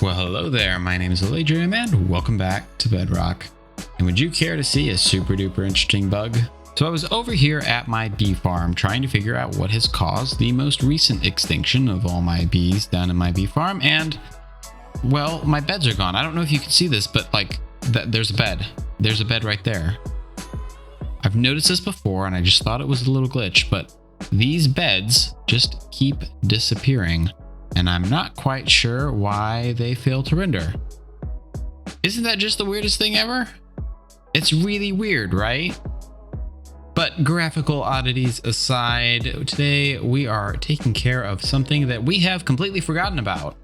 Well, hello there. My name is Eladrium and welcome back to Bedrock. And would you care to see a super duper interesting bug? So I was over here at my bee farm trying to figure out what has caused the most recent extinction of all my bees down in my bee farm, and well, my beds are gone. I don't know if you can see this, but like there's a bed. There's a bed right there. I've noticed this before and I just thought it was a little glitch, but these beds just keep disappearing. And I'm not quite sure why they fail to render. Isn't that just the weirdest thing ever? It's really weird, right? But graphical oddities aside, today we are taking care of something that we have completely forgotten about.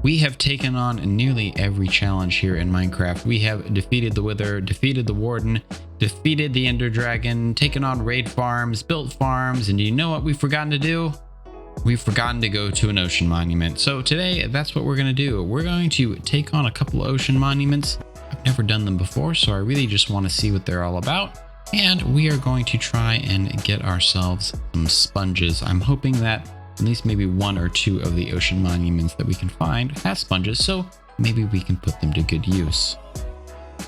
We have taken on nearly every challenge here in Minecraft. We have defeated the Wither, defeated the Warden, defeated the Ender Dragon, taken on raid farms, built farms, and do you know what we've forgotten to do? We've forgotten to go to an ocean monument. So today, that's what we're going to do. We're going to take on a couple of ocean monuments. I've never done them before, so I really just want to see what they're all about. And we are going to try and get ourselves some sponges. I'm hoping that at least maybe one or two of the ocean monuments that we can find have sponges, so maybe we can put them to good use.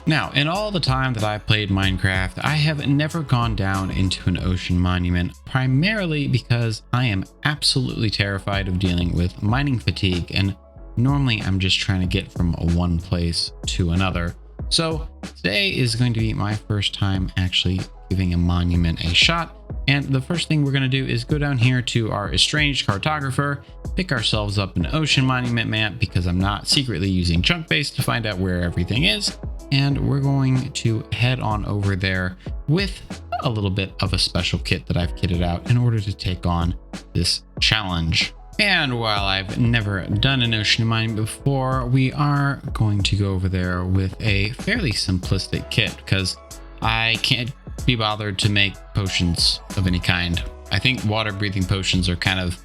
Now, in all the time that I've played Minecraft, I have never gone down into an ocean monument, primarily because I am absolutely terrified of dealing with mining fatigue, and normally I'm just trying to get from one place to another. So today is going to be my first time actually giving a monument a shot, and the first thing we're going to do is go down here to our estranged cartographer, pick ourselves up an ocean monument map because I'm not secretly using Chunkbase to find out where everything is. And we're going to head on over there with a little bit of a special kit that I've kitted out in order to take on this challenge. And while I've never done an ocean monument before, we are going to go over there with a fairly simplistic kit because I can't be bothered to make potions of any kind. I think water breathing potions are kind of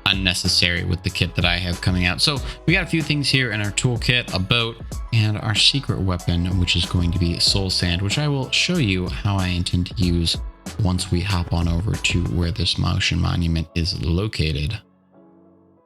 unnecessary with the kit that I have coming out. So we got a few things here in our toolkit, a boat, and our secret weapon, which is going to be soul sand, which I will show you how I intend to use once we hop on over to where this ocean monument is located.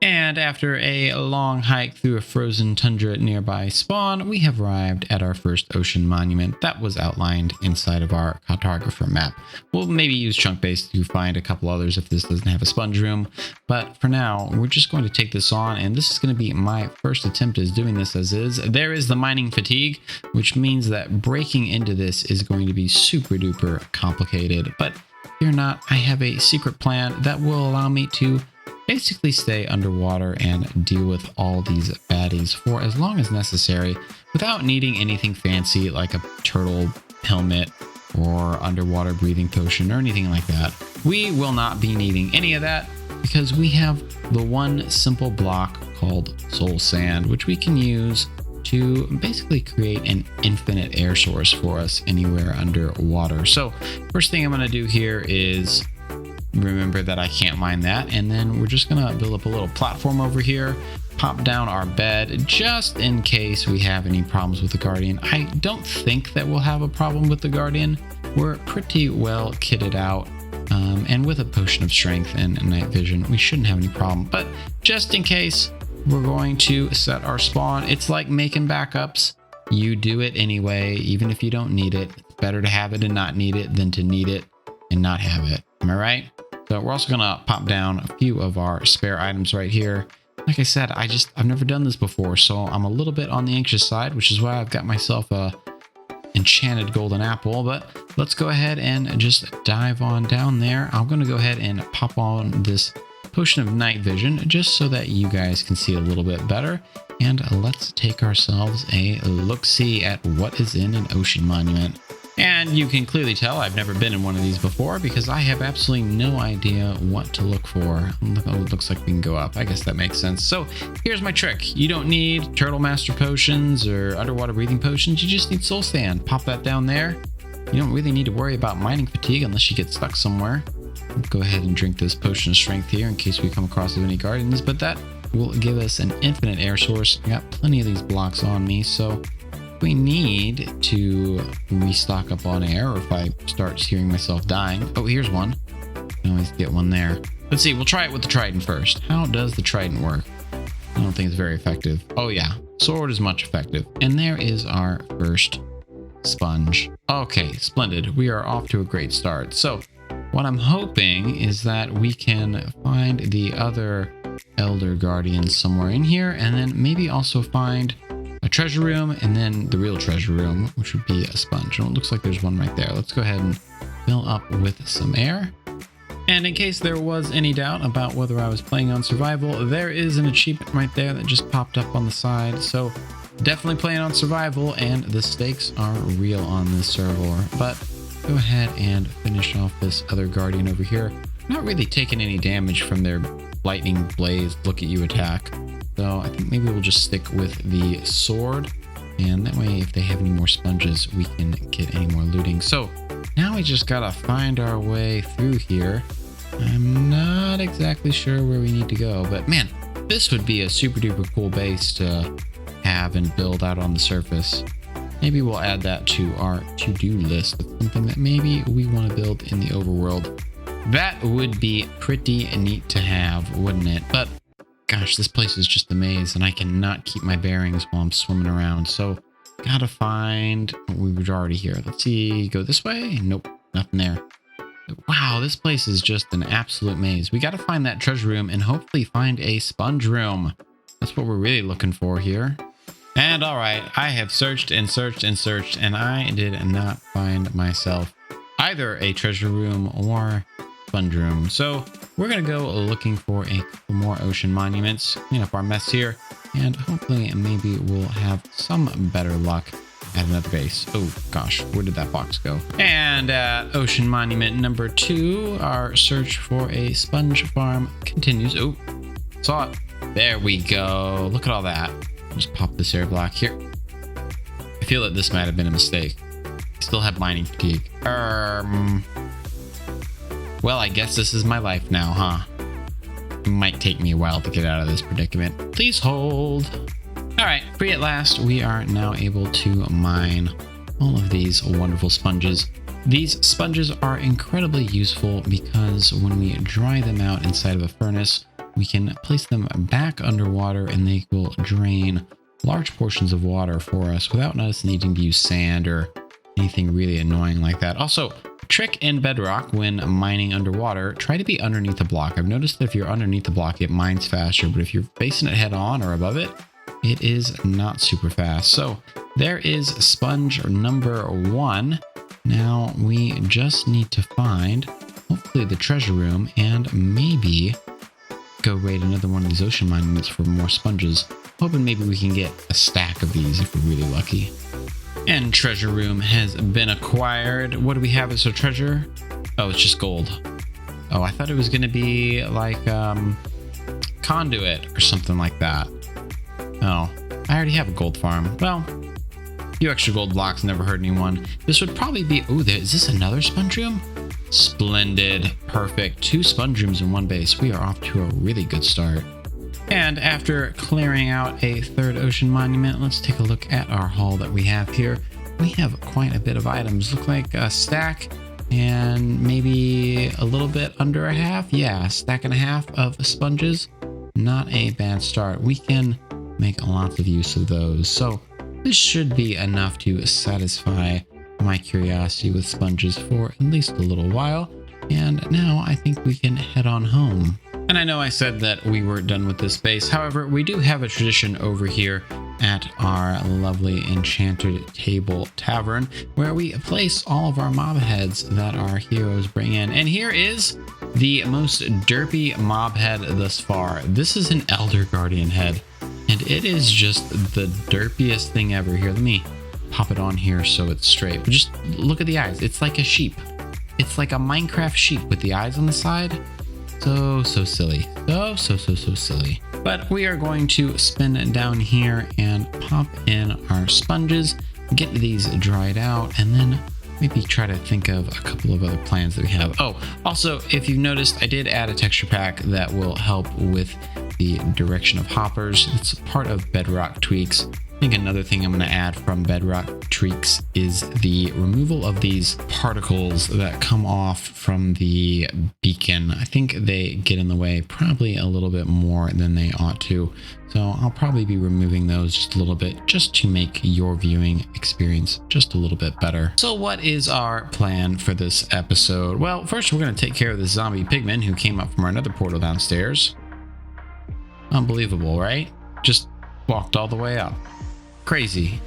And after a long hike through a frozen tundra nearby spawn, we have arrived at our first ocean monument that was outlined inside of our cartographer map. We'll maybe use Chunkbase to find a couple others if this doesn't have a sponge room, but for now, we're just going to take this on, and this is going to be my first attempt at doing this as is. There is the mining fatigue, which means that breaking into this is going to be super duper complicated, but fear not, I have a secret plan that will allow me to basically stay underwater and deal with all these baddies for as long as necessary without needing anything fancy like a turtle helmet or underwater breathing potion or anything like that. We will not be needing any of that because we have the one simple block called soul sand, which we can use to basically create an infinite air source for us anywhere underwater. So first thing I'm going to do here is remember that I can't mine that, and then we're just gonna build up a little platform over here, pop down our bed just in case we have any problems with the Guardian. I don't think that we'll have a problem with the Guardian. We're pretty well kitted out, and with a potion of strength and night vision, we shouldn't have any problem. But just in case, we're going to set our spawn. It's like making backups. You do it anyway, even if you don't need it. It's better to have it and not need it than to need it and not have it. Am I right? So we're also gonna pop down a few of our spare items right here. Like I said, I've never done this before, so I'm a little bit on the anxious side, which is why I've got myself a enchanted golden apple. But let's go ahead and just dive on down there. I'm gonna go ahead and pop on this potion of night vision just so that you guys can see a little bit better. And let's take ourselves a look-see at what is in an ocean monument. And you can clearly tell I've never been in one of these before because I have absolutely no idea what to look for. Oh, it looks like we can go up. I guess that makes sense. So here's my trick. You don't need Turtle Master potions or underwater breathing potions. You just need soul sand. Pop that down there. You don't really need to worry about mining fatigue unless you get stuck somewhere. Go ahead and drink this potion of strength here in case we come across any guardians, but that will give us an infinite air source. I got plenty of these blocks on me, so we need to restock up on air, or if I start hearing myself dying. Oh, here's one. I can always get one there. Let's see, we'll try it with the trident first. How does the trident work? I don't think it's very effective. Oh yeah, sword is much effective. And there is our first sponge. Okay, splendid. We are off to a great start. So what I'm hoping is that we can find the other Elder Guardians somewhere in here, and then maybe also find a treasure room, and then the real treasure room, which would be a sponge. And it looks like there's one right there. Let's go ahead and fill up with some air. And in case there was any doubt about whether I was playing on survival, there is an achievement right there that just popped up on the side. So definitely playing on survival, and the stakes are real on this server. But go ahead and finish off this other guardian over here. Not really taking any damage from their lightning blaze look at you attack. So I think maybe we'll just stick with the sword, and that way if they have any more sponges we can get any more looting. So now we just gotta find our way through here. I'm not exactly sure where we need to go, but man, this would be a super duper cool base to have and build out on the surface. Maybe we'll add that to our to-do list of something that maybe we want to build in the overworld. That would be pretty neat to have, wouldn't it? But gosh, this place is just a maze, and I cannot keep my bearings while I'm swimming around. So gotta find, we were already here. Let's see, go this way? Nope, nothing there. Wow, this place is just an absolute maze. We gotta find that treasure room and hopefully find a sponge room. That's what we're really looking for here. And all right, I have searched and searched and searched, and I did not find myself either a treasure room or sponge room. So we're gonna go looking for a couple more ocean monuments, clean up our mess here, and hopefully maybe we'll have some better luck at another base. Oh gosh, where did that box go? And at ocean monument number 2, our search for a sponge farm continues. Oh, saw it. There we go. Look at all that. Just pop this air block here. I feel that this might have been a mistake. I still have mining fatigue. Well, I guess this is my life now, huh? It might take me a while to get out of this predicament. Please hold. All right, free at last. We are now able to mine all of these wonderful sponges. These sponges are incredibly useful because when we dry them out inside of a furnace, we can place them back underwater and they will drain large portions of water for us without us needing to use sand or anything really annoying like that. Also, trick in Bedrock when mining underwater, try to be underneath the block. I've noticed that if you're underneath the block, it mines faster, but if you're facing it head on or above it, it is not super fast. So there is sponge number 1. Now we just need to find, hopefully, the treasure room and maybe go raid another one of these ocean monuments for more sponges. Hoping maybe we can get a stack of these if we're really lucky. And treasure room has been acquired. What do we have as a treasure? Oh, it's just gold. Oh, I thought it was going to be like conduit or something like that. Oh, I already have a gold farm. Well, a few extra gold blocks never hurt anyone. This would probably be... Oh, is this another sponge room? Splendid. Perfect. 2 sponge rooms in one base. We are off to a really good start. And after clearing out a 3rd ocean monument, let's take a look at our haul that we have here. We have quite a bit of items. Look like a stack and maybe a little bit under a half. Yeah, a stack and a half of sponges. Not a bad start. We can make lots of use of those. So this should be enough to satisfy my curiosity with sponges for at least a little while. And now I think we can head on home. And I know I said that we were done with this base. However, we do have a tradition over here at our lovely Enchanted Table Tavern where we place all of our mob heads that our heroes bring in. And here is the most derpy mob head thus far. This is an Elder Guardian head, and it is just the derpiest thing ever. Here, let me pop it on here so it's straight. But just look at the eyes. It's like a sheep. It's like a Minecraft sheep with the eyes on the side. So silly. So silly. But we are going to spin down here and pop in our sponges, get these dried out, and then maybe try to think of a couple of other plans that we have. Oh, also, if you've noticed, I did add a texture pack that will help with the direction of hoppers. It's part of Bedrock Tweaks. think another thing I'm going to add from Bedrock Tweaks is the removal of these particles that come off from the beacon. I think they get in the way probably a little bit more than they ought to. So I'll probably be removing those just a little bit, just to make your viewing experience just a little bit better. So what is our plan for this episode? Well, first we're going to take care of the zombie pigman who came up from our nether portal downstairs. Unbelievable, right? Just walked all the way up. Crazy.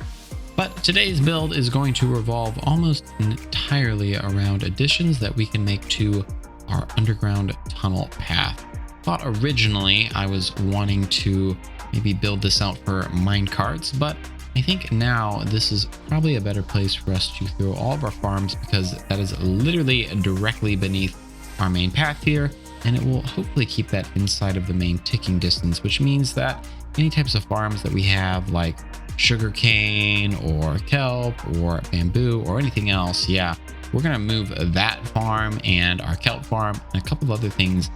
But today's build is going to revolve almost entirely around additions that we can make to our underground tunnel path. Thought originally I was wanting to maybe build this out for minecarts, but I think now this is probably a better place for us to throw all of our farms, because that is literally directly beneath our main path here, and it will hopefully keep that inside of the main ticking distance, which means that any types of farms that we have, like sugarcane or kelp or bamboo or anything else, yeah, we're gonna move that farm and our kelp farm and a couple of other things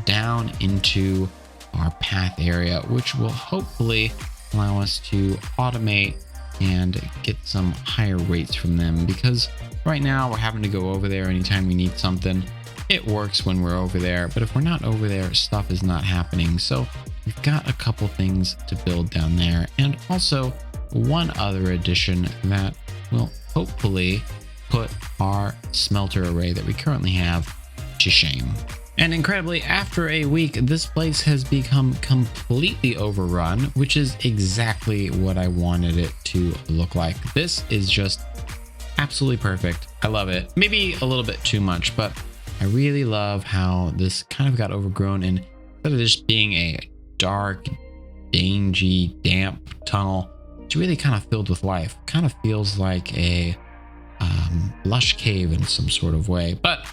down into our path area, which will hopefully allow us to automate and get some higher rates from them, because right now we're having to go over there anytime we need something. It works when we're over there, but if we're not over there, stuff is not happening. So we've got a couple things to build down there, and also one other addition that will hopefully put our smelter array that we currently have to shame. And incredibly, after a week, this place has become completely overrun, which is exactly what I wanted it to look like. This is just absolutely perfect. I love it. Maybe a little bit too much, but I really love how this kind of got overgrown, and instead of just being a dark, dingy, damp tunnel, it's really kind of filled with life. Kind of feels like a lush cave in some sort of way. But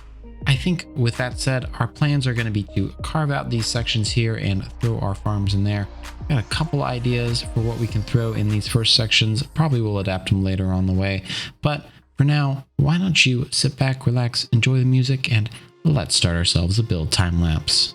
I think with that said, our plans are going to be to carve out these sections here and throw our farms in there. Got a couple ideas for what we can throw in these first sections. Probably will adapt them later on the way. But for now, why don't you sit back, relax, enjoy the music, and let's start ourselves a build time lapse.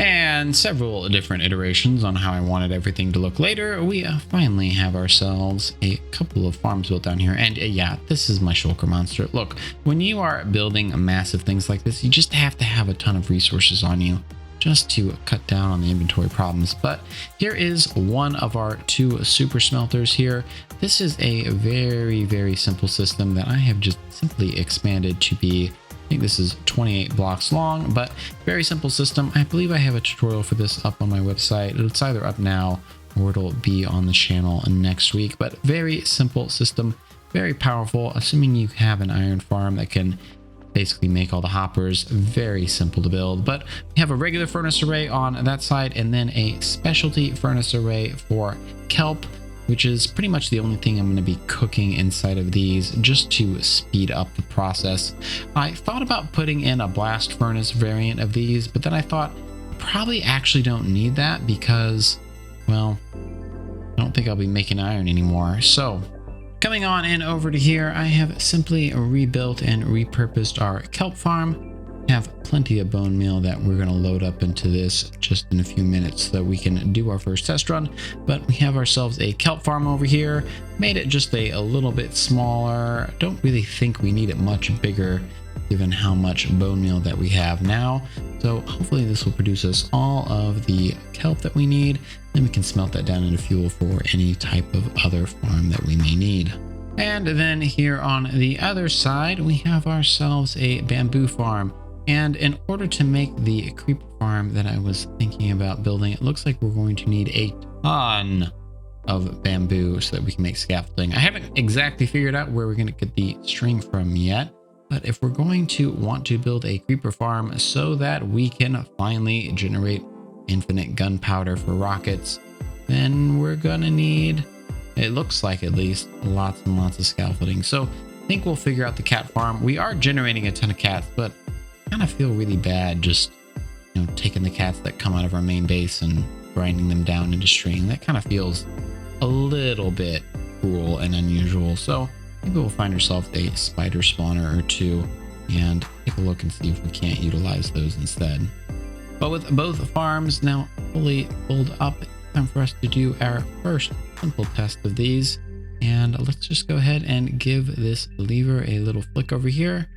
And several different iterations on how I wanted everything to look later, we finally have ourselves a couple of farms built down here. And yeah, this is my shulker monster. Look, when you are building massive things like this, you just have to have a ton of resources on you just to cut down on the inventory problems. But here is one of our two super smelters here. This is a very, very simple system that I have just simply expanded to be, I think this is 28 blocks long, but very simple system. I believe I have a tutorial for this up on my website. It's either up now or it'll be on the channel next week, but very simple system, very powerful, assuming you have an iron farm that can basically make all the hoppers. Very simple to build. But we have a regular furnace array on that side, and then a specialty furnace array for kelp, which is pretty much the only thing I'm going to be cooking inside of these just to speed up the process. I thought about putting in a blast furnace variant of these, but then I thought probably actually don't need that because, well, I don't think think I'll be making iron anymore. So coming on in over to here, I have simply rebuilt and repurposed our kelp farm. Have plenty of bone meal that we're going to load up into this just in a few minutes so that we can do our first test run. But we have ourselves a kelp farm over here, made it just a little bit smaller. Don't really think we need it much bigger given how much bone meal that we have now. So hopefully this will produce us all of the kelp that we need. Then we can smelt that down into fuel for any type of other farm that we may need. And then here on the other side, we have ourselves a bamboo farm. And in order to make the creeper farm that I was thinking about building, it looks like we're going to need a ton of bamboo so that we can make scaffolding. I haven't exactly figured out where we're going to get the string from yet, but if we're going to want to build a creeper farm so that we can finally generate infinite gunpowder for rockets, then we're going to need, it looks like at least, lots and lots of scaffolding. So I think we'll figure out the cat farm. We are generating a ton of cats, but kind of feel really bad just, you know, taking the cats that come out of our main base and grinding them down into string. That kind of feels a little bit cruel and unusual. So maybe we'll find ourselves a spider spawner or two and take a look and see if we can't utilize those instead. But with both farms now fully filled up, it's time for us to do our first simple test of these. And let's just go ahead and give this lever a little flick over here.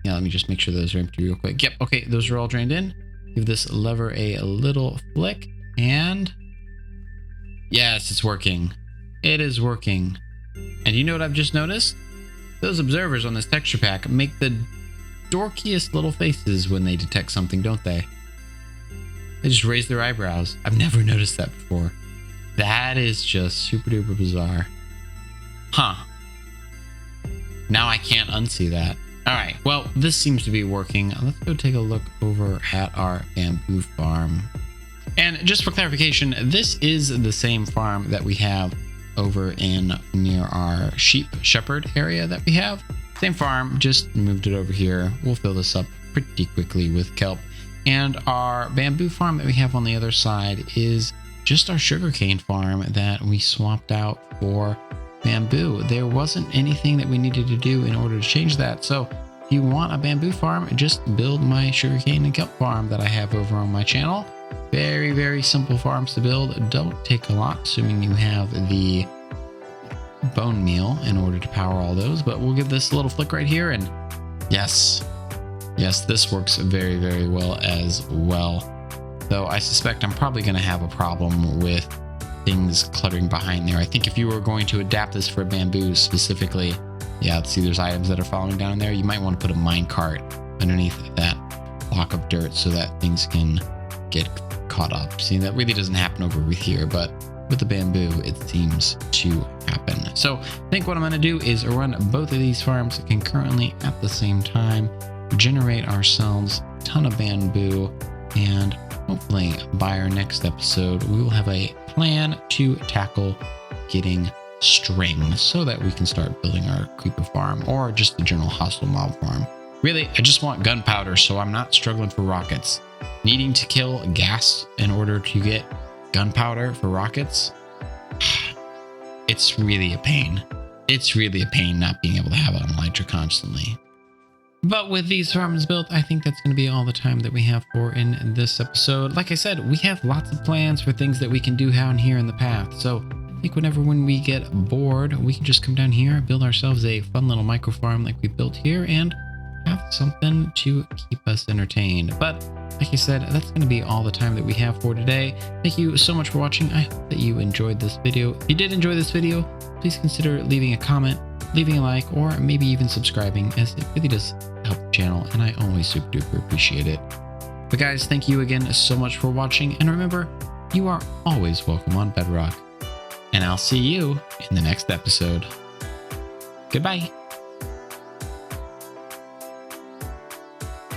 Yeah, let me just make sure those are empty real quick. Yep, okay, those are all drained in. Give this lever a little flick, and yes, it's working. It is working. And you know what I've just noticed? Those observers on this texture pack make the dorkiest little faces when they detect something, don't they? They just raise their eyebrows. I've never noticed that before. That is just super duper bizarre. Huh. Now I can't unsee that. All right, well, this seems to be working. Let's go take a look over at our bamboo farm. And just for clarification, this is the same farm that we have over in near our sheep shepherd area that we have. Same farm, just moved it over here. We'll fill this up pretty quickly with kelp. And our bamboo farm that we have on the other side is just our sugarcane farm that we swapped out for bamboo. There wasn't anything that we needed to do in order to change that. So if you want a bamboo farm, just build my sugarcane and kelp farm that I have over on my channel. Very, very simple farms to build. Don't take a lot, assuming you have the bone meal in order to power all those. But we'll give this a little flick right here, and yes, this works very, very well as well. Though I suspect I'm probably going to have a problem with things cluttering behind there. I think if you were going to adapt this for bamboo specifically, yeah, see there's items that are falling down there. You might want to put a minecart underneath that block of dirt so that things can get caught up. See, that really doesn't happen over here, but with the bamboo, it seems to happen. So I think what I'm going to do is run both of these farms concurrently at the same time, generate ourselves a ton of bamboo, and hopefully by our next episode, we will have a plan to tackle getting string so that we can start building our creeper farm or just the general hostile mob farm. Really, I just want gunpowder so I'm not struggling for rockets. Needing to kill gas in order to get gunpowder for rockets, it's really a pain. It's really a pain not being able to have it on Elytra constantly. But with these farms built, I think that's going to be all the time that we have for in this episode. Like I said, we have lots of plans for things that we can do down here in the path. So I think when we get bored, we can just come down here, build ourselves a fun little micro farm like we built here, and have something to keep us entertained. But like I said, that's going to be all the time that we have for today. Thank you so much for watching. I hope that you enjoyed this video. If you did enjoy this video, please consider leaving a comment, leaving a like, or maybe even subscribing, as it really does help the channel, and I always super duper appreciate it. But guys, thank you again so much for watching, and remember, you are always welcome on Bedrock. And I'll see you in the next episode. Goodbye.